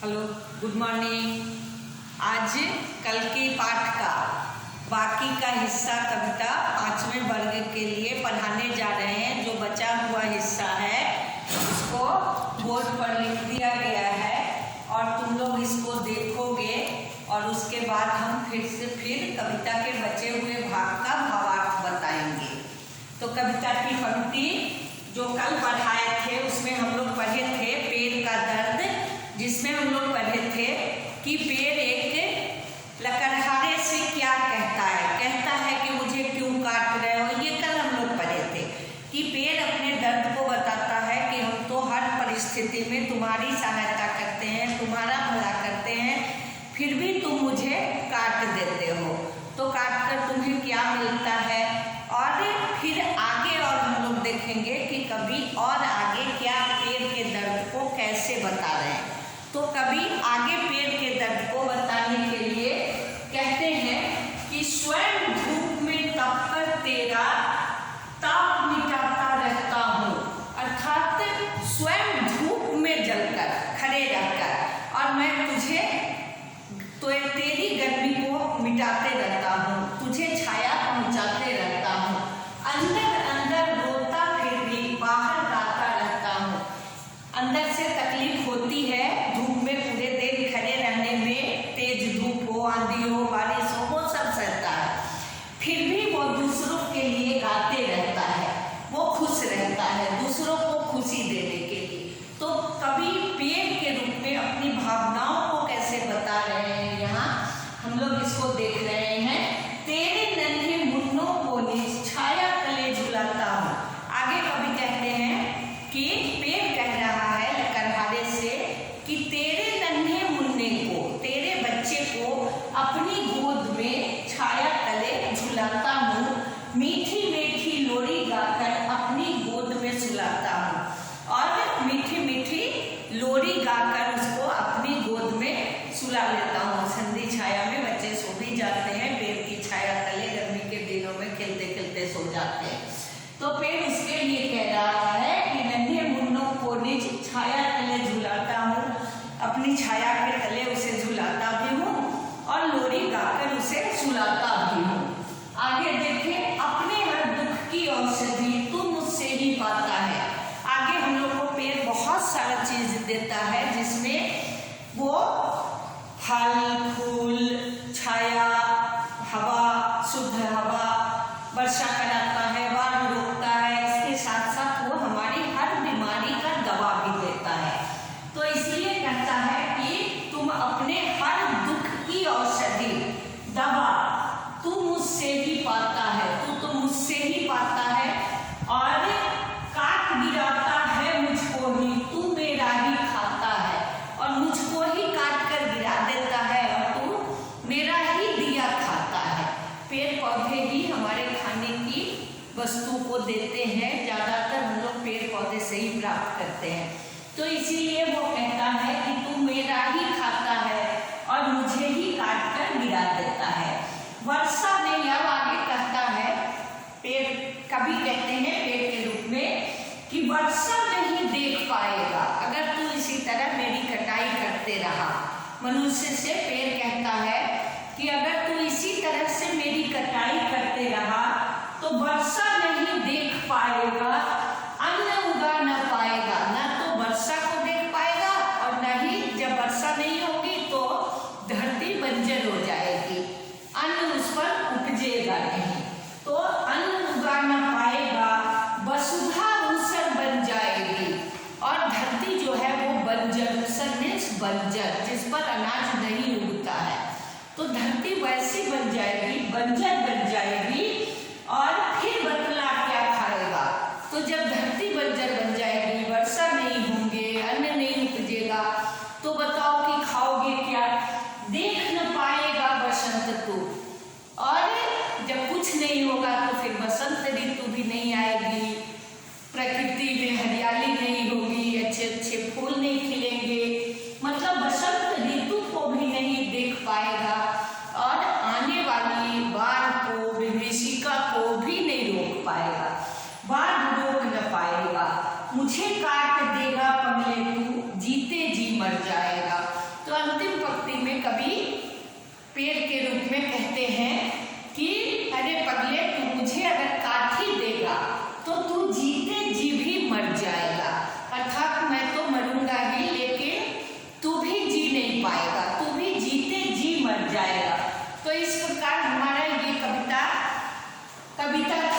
Hello, good morning. आज कल के पाठ का बाकी का हिस्सा कविता 5वें वर्ग के लिए पढ़ाने जा रहे हैं। जो बचा हुआ हिस्सा है उसको बोर्ड पर लिख दिया गया है और तुम लोग इसको देखोगे और उसके बाद हम फिर कविता के बचे हुए भाग का भावार्थ बताएंगे। तो कविता की पंक्ति जो कल पढ़ाए थे उसमें हम लोग पढ़े थे पेड़ का दर्द, जिसमें हम लोग पढ़े थे कि पेड़ एक लकड़हारे से क्या कहता है कि मुझे क्यों काट रहे हो। ये कल हम लोग पढ़े थे कि पेड़ अपने दर्द को बताता है कि हम तो हर परिस्थिति में तुम्हारी सहायता करते हैं, तुम्हारा भला करते हैं, फिर भी तुम मुझे काट देते हो। तो काट कर तुम्हें क्या मिलता है, और फिर आगे और हम लोग देखेंगे कि कभी और आगे क्या पेड़ के दर्द को कैसे बता रहे हैं। तो कभी आगे पेड़ के दर्द को बताने के लिए कहते हैं कि स्वयं धूप में तपकर तेरा ताप मिटाता रहता हूँ, अर्थात स्वयं धूप में जलकर खड़े रहकर और मैं तुझे तो तेरी गर्मी को मिटाते रहता हूँ, तुझे छाया पहुँचाते रहता हूँ, अंदर अंदर रोता फिर भी बाहर गाता रहता हूँ। अंदर से तकलीफ होती है धूप में पूरे दिन खड़े रहने में, तेज धूप हो, आंधी हो, बारिश हो, वो सब सहता है, फिर भी वो दूसरों के लिए गाते रहता है, वो खुश रहता है दूसरों को खुशी देने के लिए। तो कभी पेड़ के रूप में अपनी भावनाओं को कैसे बता रहे हैं, यहाँ हम लोग इसको देख रहे हैं। तेरे नन्हे मुन्नों को निज छाया तले झुलाता हूँ। आगे कभी कहते हैं कि पेड़ कह रहा है लकड़हारे से कि तेरे नन्हे मुन्ने को, तेरे बच्चे को अपनी गोद में छाया तले झुलाता हूँ, मीठी मीठी लोरी गाकर अपनी गोद में सुलाता हूँ। और मीठी मीठी लोरी गाकर उसको अपनी गोद में सुला लेता हूँ। ठंडी छाया में बच्चे सो भी जाते हैं, पेड़ की छाया तले गर्मी के दिनों में खेलते खेलते सो जाते हैं। तो पेड़ उसके लिए कह रहा है कि नन्हे मुन्नों को निज छाया तले झुलाता हूँ, अपनी छाया के तले उसे झुलाता भी हूँ और लोरी गाकर उसे सुलाता भी हूँ। आगे देखें, अपने हर दुख की औषधि तू मुझसे ही पाता है। आगे हम लोग को पेड़ बहुत सारा चीज देता है, जिसमें वो फल फूल, छाया, हवा, शुद्ध हवा, वर्षा कराता है, बाढ़ रोकता है, इसके साथ साथ वो हमारी हर बीमारी का दवा भी देता है। तो इसलिए कहता है कि तुम अपने हर दुख की औषधि दवा तू मुझसे ही पाता है, तू तो मुझसे ही पाता है, और काट गिराता है मुझको ही, तू मेरा ही खाता है, और मुझको ही काट कर गिरा देता है और तू मेरा ही दिया खाता है। पेड़ पौधे ही हमारे खाने की वस्तु को देते हैं, ज़्यादातर हम लोग पेड़ पौधे से ही प्राप्त करते हैं। तो इसीलिए वो कहता है कि तू मेरा ही खाता है और मुझे ही काट कर गिरा देता है। वर्षा नहीं, अब आगे कहता है पेड़, कभी कहते हैं पेड़ के रूप में कि वर्षा नहीं देख पाएगा अगर तू इसी तरह मेरी कटाई करते रहा। मनुष्य से पेड़ कहता है कि अगर तू इसी तरह से मेरी कटाई करते रहा तो वर्षा नहीं देख पाएगा, अन्न उगा न पाएगा, न तो वर्षा को देख पाएगा और न ही जब वर्षा नहीं होगी तो धरती बंजर हो जाएगी, अन्न उस पर उपजेगा नहीं, तो अन्न उगा न पाएगा, वसुधा ऊसर बन जाएगी और धरती जो है वो बंजर, ऊसर मीन्स बंजर, जिस पर अनाज नहीं उगता है, तो धरती वैसी बन जाएगी, बंजर बन जाएगी। और फिर बतला क्या खाएगा, तो जब धरती बंजर बन जाएगी, वर्षा नहीं होंगे, अन्न नहीं उपजेगा, तो बताओ कि खाओगे क्या, देख न पाएगा बसंत को, और जब कुछ नहीं होगा तो फिर बसंत ऋतु भी नहीं आएगी, प्रकृति में हरियाली नहीं होगी, अच्छे अच्छे फूल नहीं खिलेंगे, मतलब बसंत ऋतु को भी नहीं देख पाएगा और आने वाली बाढ़ को, विभीषिका को भी नहीं रोक पाएगा, बाढ़ रोक न पाएगा, मुझे काट देगा पगले तू, जीते जी मर जाएगा। तो अंतिम पंक्ति में कवि पेड़ के रूप में कहते हैं कि अरे पगले, तू मुझे अगर काट ही देगा तो तू जीते जी भी मर जाएगा। अर्थात मैं तो मरूंगा ही, लेकिन तू भी जी नहीं पाएगा, तू भी जीते जी मर जाएगा। तो इस प्रकार हमारा ये कविता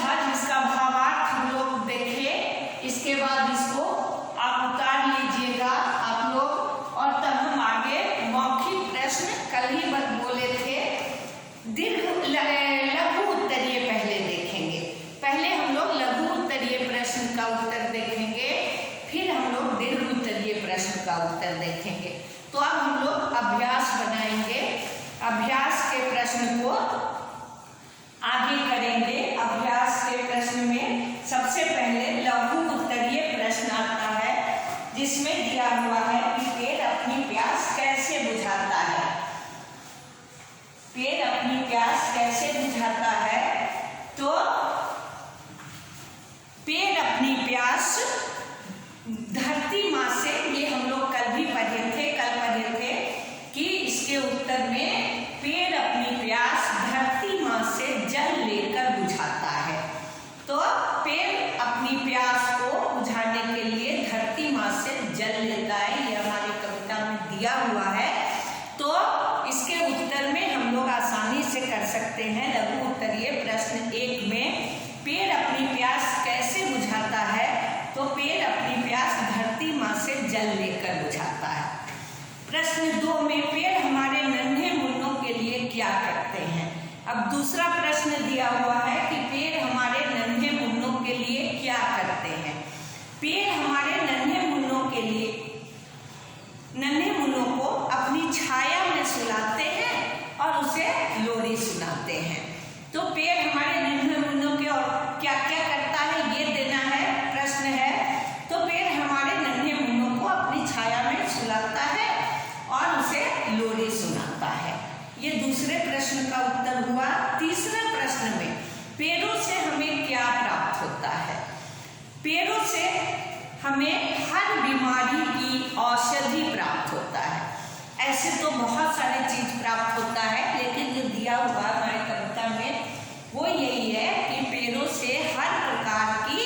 था, जिसका भावार्थ हम लोग देखे। इसके बाद इसको आप उतार लीजिएगा आप लोग, और तब हम आगे मौखिक प्रश्न कल ही बोले थे, लघु उत्तरीय पहले देखेंगे। पहले हम लोग लघु उत्तरीय प्रश्न का उत्तर देखेंगे, फिर हम लोग दीर्घ उत्तरीय प्रश्न का उत्तर देखेंगे। तो अब हम लोग अभ्यास बनाएंगे, अभ्यास के प्रश्न को आगे करेंगे। अभ्यास के प्रश्न में सबसे पहले लघु उत्तरीय प्रश्न आता है, जिसमें दिया हुआ है कि पेड़ अपनी प्यास कैसे बुझाता है। पेड़ अपनी प्यास कैसे बुझाता है? तो पेड़ अपनी प्यास धरती माँ से, ये हम लोग कल पढ़े थे कि इसके उत्तर में पेड़ अपनी प्यास धरती माँ से जल लेकर बुझाता है। तो पेड़ अपनी प्यास को बुझाने के लिए धरती माँ से जल लेता है, ये हमारी कविता में दिया हुआ है। तो इसके उत्तर में हम लोग आसानी से कर सकते हैं। लघु उत्तरीय प्रश्न 1 में पेड़ अपनी प्यास कैसे बुझाता है? तो पेड़ अपनी प्यास धरती माँ से जल लेकर बुझाता है। प्रश्न 2 में पेड़ हमारे नन्हे मुन्नों के लिए क्या करते हैं? अब दूसरा प्रश्न दिया हुआ है कि पेड़ हमारे नन्हे मुन्नों के लिए क्या करते हैं। पेड़ हमारे नन्हे मुन्नों के लिए, नन्हे मुन्नों को अपनी छाया में सुलाते हैं और उसे लोरी सुनाते हैं। तो पेड़ हमारे नन्हे मुन्नों के और क्या क्या करता है, ये देना है, प्रश्न है। तो पेड़ हमारे नन्हे मुन्नों को अपनी छाया में सुलाता है और उसे लोरी सुनाता है। ये दूसरे प्रश्न का उत्तर हुआ। तीसरे प्रश्न में पेड़ों से हमें क्या प्राप्त होता है? पेड़ों से हमें हर बीमारी की औषधि प्राप्त होता है। ऐसे तो बहुत सारी चीज प्राप्त होता है, लेकिन जो दिया हुआ हमारी कविता में वो यही है कि पेड़ों से हर प्रकार की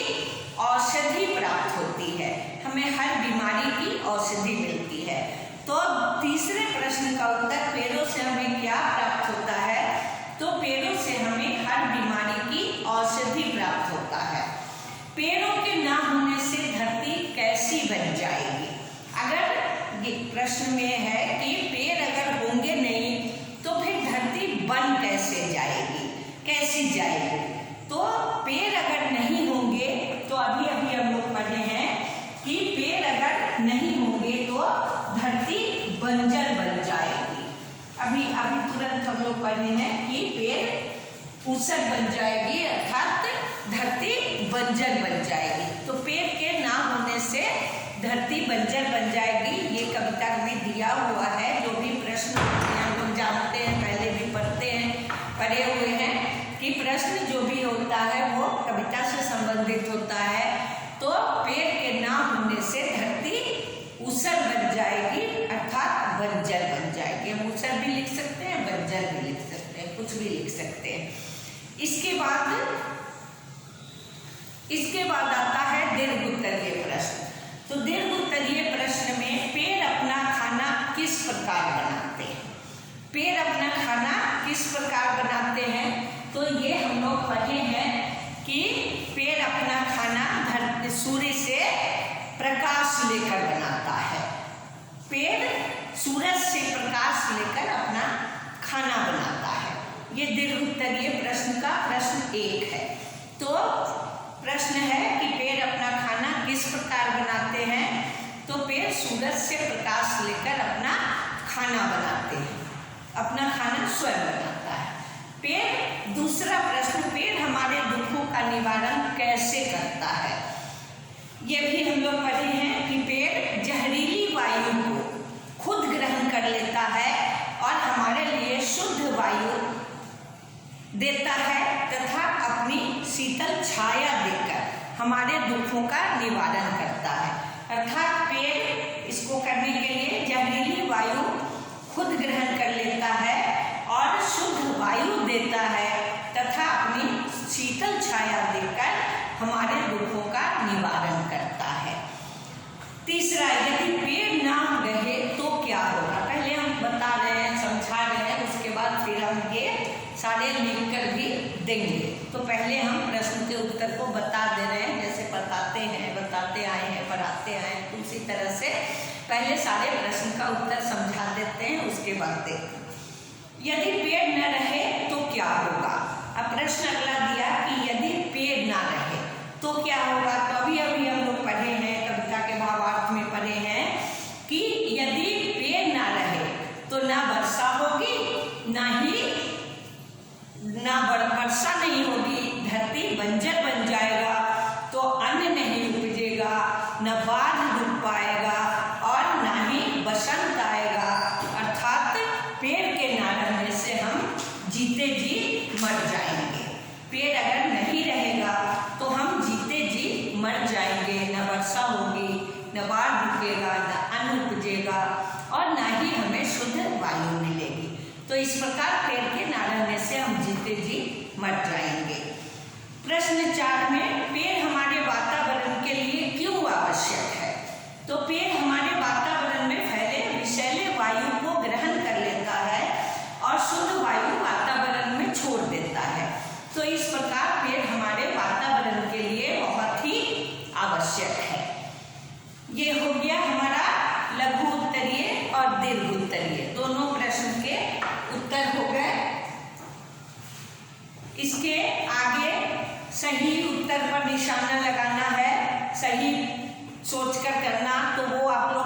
औषधि प्राप्त होती है, हमें हर बीमारी की औषधि मिलती है। तो तीसरे प्रश्न का उत्तर पेड़ों से हमें क्या प्राप्त होता है? तो पेड़ों से हमें हर बीमारी की औषधि प्राप्त होता है। पेड़ों के ना होने से धरती कैसी बन जाएगी? अगर ये प्रश्न में है कि पेड़ अगर होंगे नहीं तो फिर धरती बन कैसे जाएगी, कैसी जाएगी? तो पेड़ अगर नहीं होंगे, तो अभी हम लोग पढ़े हैं कि पेड़ अगर नहीं होंगे तो धरती बंजर बन जाएगी। अभी तुरंत हम लोग पढ़े हैं कि पेड़ ऊसर बन जाएगी, अर्थात धरती बंजर बन जाएगी। तो पेड़ के ना होने से धरती बंजर बन जाएगी, ये कविता में दिया हुआ है। जो भी प्रश्न हम लोग जानते हैं, पहले भी पढ़े हुए हैं कि प्रश्न जो भी होता है वो कविता से संबंधित होता है। तो पेड़ के ना होने से धरती ऊसर बन जाएगी, अर्थात बंजर बन जाएगी। हम ऊसर भी लिख सकते हैं, बंजर भी लिख सकते हैं, कुछ भी लिख सकते हैं। इसके बाद आता है दीर्घ उत्तरीय प्रश्न। तो दीर्घ उत्तरीय प्रश्न में पेड़ अपना खाना किस प्रकार बनाते हैं? पेड़ अपना खाना किस प्रकार बनाते हैं? तो ये हम लोग पढ़े हैं कि पेड़ अपना खाना सूर्य से प्रकाश लेकर बनाता है। पेड़ सूरज से प्रकाश लेकर अपना खाना बनाता है। ये दीर्घ उत्तरीय प्रश्न का प्रश्न 1 है। तो प्रश्न है कि पेड़ अपना खाना किस प्रकार बनाते हैं? तो पेड़ सूरज से प्रकाश लेकर अपना खाना बनाते हैं, अपना खाना स्वयं बनाता है। पेड़, दूसरा प्रश्न, पेड़ हमारे दुखों का निवारण कैसे करता है? ये भी हम लोग पढ़े हैं कि पेड़ जहरीली वायु को खुद ग्रहण कर लेता है और हमारे लिए शुद्ध वायु देता है तथा अपनी शीतल छाया देकर हमारे दुखों का निवारण करता है। अर्थात पेड़ इसको करने के लिए जहरीली वायु ग्रहण कर लेता है और शुद्ध वायु देता है तथा अपनी शीतल छाया देकर हमारे दुखों का निवारण करता है। तीसरा, यदि पेड़ ना रहे तो क्या होगा? पहले हम बता रहे हैं, समझा रहे हैं, उसके बाद फिर हम ये सारे लिख कर भी देंगे। तो पहले हम प्रश्न के उत्तर को बता दे रहे हैं, जैसे बताते आए हैं, पढ़ाते आए हैं, उसी तरह से पहले सारे प्रश्न का उत्तर समझा देते हैं, उसके बाद देखते हैं। यदि पेड़ न रहे तो क्या होगा? अब प्रश्न अगला दिया कि यदि पेड़ ना रहे तो क्या होगा? तो अभी हम लोग पढ़े हैं, कविता के भावार्थ में पढ़े हैं कि यदि पेड़ ना रहे तो ना वर्षा होगी, ना वर्षा नहीं होगी, धरती बंजर बन जाएगा, तो अन्न नहीं उपजेगा, न बाढ़ रुक पाएगा और ना ही बसंत आएगा। अर्थात पेड़ के ना रहने से हम जीते जी मर जाएंगे। पेड़ अगर नहीं रहेगा तो हम जीते जी मर जाएंगे, न वर्षा होगी, न बाढ़ रुकेगा, न अन्न उपजेगा और ना ही हमें शुद्ध वायु मिलेगी। तो इस प्रकार पेड़ के ना रहने से हम जीते जी मर जाएंगे। प्रश्न 4 में पेड़ हमारे वातावरण के लिए क्यों आवश्यक है? तो पेड़ हमारे वातावरण में फैले विषैले वायु को ग्रहण कर लेता है और शुद्ध वायु वातावरण में छोड़ देता है। तो इस प्रकार पेड़ हमारे वातावरण के लिए बहुत ही आवश्यक है। ये हो गया हमारा लघु उत्तरीय और दीर्घ उत्तरीय, दोनों प्रश्न के उत्तर हो गए। इसके आगे सही उत्तर पर निशाना लगाना है, सही सोचकर करना, तो वो आप लोग